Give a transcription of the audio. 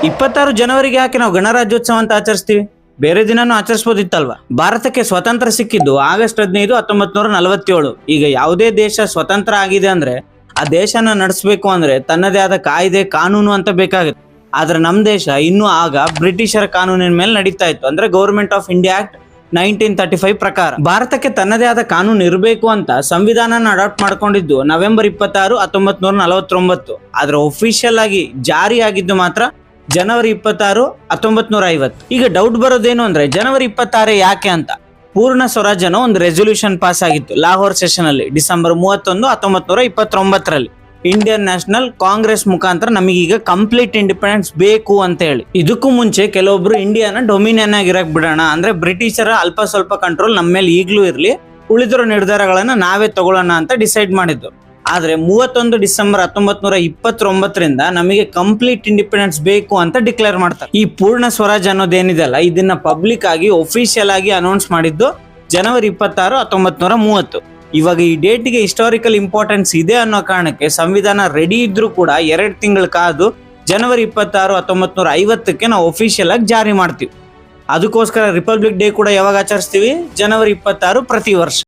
26 ಜನವರಿಗೆ ಯಾಕೆ ನಾವು ಗಣರಾಜ್ಯೋತ್ಸವ ಅಂತ ಆಚರಿಸ್ತೀವಿ? ಬೇರೆ ದಿನಾನು ಆಚರಿಸಬಹುದಿತ್ತಲ್ವಾ? ಭಾರತಕ್ಕೆ ಸ್ವತಂತ್ರ ಸಿಕ್ಕಿದ್ದು ಆಗಸ್ಟ್ 15, 1947. ಈಗ ಯಾವುದೇ ದೇಶ ಸ್ವತಂತ್ರ ಆಗಿದೆ ಅಂದ್ರೆ ಆ ದೇಶನ ನಡೆಸಬೇಕು ಅಂದ್ರೆ ತನ್ನದೇ ಆದ ಕಾಯ್ದೆ ಕಾನೂನು ಅಂತ ಬೇಕಾಗುತ್ತೆ. ಆದ್ರೆ ನಮ್ ದೇಶ ಇನ್ನೂ ಆಗ ಬ್ರಿಟಿಷರ ಕಾನೂನಿನ ಮೇಲೆ ನಡೀತಾ ಇತ್ತು. ಅಂದ್ರೆ ಗವರ್ಮೆಂಟ್ ಆಫ್ ಇಂಡಿಯಾ ಆಕ್ಟ್ 1935 ಪ್ರಕಾರ ಭಾರತಕ್ಕೆ ತನ್ನದೇ ಆದ ಕಾನೂನು ಇರಬೇಕು ಅಂತ ಸಂವಿಧಾನನ ಅಡಾಪ್ಟ್ ಮಾಡ್ಕೊಂಡಿದ್ದು ನವೆಂಬರ್ 26, 1949. ಆದ್ರೆ ಒಫಿಷಿಯಲ್ ಆಗಿ ಜಾರಿ ಆಗಿದ್ದು ಮಾತ್ರ ಜನವರಿ 26, 1950. ಈಗ ಡೌಟ್ ಬರೋದೇನು ಅಂದ್ರೆ ಜನವರಿ 26 ಯಾಕೆ ಅಂತ. ಪೂರ್ಣ ಸ್ವರಾಜ್ಯನ ಒಂದು ರೆಸೊಲ್ಯೂಷನ್ ಪಾಸ್ ಆಗಿತ್ತು ಲಾಹೋರ್ ಸೆಷನ್ ಅಲ್ಲಿ ಡಿಸೆಂಬರ್ 31, 1929ರಲ್ಲಿ. ಇಂಡಿಯನ್ ನ್ಯಾಷನಲ್ ಕಾಂಗ್ರೆಸ್ ಮುಖಾಂತರ ನಮಗೀಗ ಕಂಪ್ಲೀಟ್ ಇಂಡಿಪೆಂಡೆನ್ಸ್ ಬೇಕು ಅಂತ ಹೇಳಿ. ಇದಕ್ಕೂ ಮುಂಚೆ ಕೆಲವೊಬ್ರು ಇಂಡಿಯಾನ ಡೊಮಿನಿಯನ್ ಆಗಿರಕ್ ಬಿಡೋಣ, ಅಂದ್ರೆ ಬ್ರಿಟಿಷರ ಅಲ್ಪ ಸ್ವಲ್ಪ ಕಂಟ್ರೋಲ್ ನಮ್ಮ ಮೇಲೆ ಈಗ್ಲೂ ಇರ್ಲಿ, ಉಳಿದಿರೋ ನಿರ್ಧಾರಗಳನ್ನ ನಾವೇ ತಗೊಳ್ಳೋಣ ಅಂತ ಡಿಸೈಡ್ ಮಾಡಿದ್ದು. ಆದ್ರೆ 31 ಡಿಸೆಂಬರ್ 1929ರಿಂದ ನಮಗೆ ಕಂಪ್ಲೀಟ್ ಇಂಡಿಪೆಂಡೆನ್ಸ್ ಬೇಕು ಅಂತ ಡಿಕ್ಲೇರ್ ಮಾಡ್ತಾರೆ. ಈ ಪೂರ್ಣ ಸ್ವರಾಜ್ ಅನ್ನೋದೇನಿದೆ ಅಲ್ಲ, ಇದನ್ನ ಪಬ್ಲಿಕ್ ಆಗಿ ಒಫಿಷಿಯಲ್ ಆಗಿ ಅನೌನ್ಸ್ ಮಾಡಿದ್ದು ಜನವರಿ 26, 1930. ಇವಾಗ ಈ ಡೇಟ್ಗೆ ಹಿಸ್ಟಾರಿಕಲ್ ಇಂಪಾರ್ಟೆನ್ಸ್ ಇದೆ ಅನ್ನೋ ಕಾರಣಕ್ಕೆ ಸಂವಿಧಾನ ರೆಡಿ ಇದ್ರೂ ಕೂಡ 2 ತಿಂಗಳು ಕಾದು ಜನವರಿ 26, 1950ಕ್ಕೆ ನಾವು ಒಫಿಷಿಯಲ್ ಆಗಿ ಜಾರಿ ಮಾಡ್ತೀವಿ. ಅದಕ್ಕೋಸ್ಕರ ರಿಪಬ್ಲಿಕ್ ಡೇ ಕೂಡ ಯಾವಾಗ ಆಚರಿಸ್ತೀವಿ? ಜನವರಿ 26 ಪ್ರತಿ ವರ್ಷ.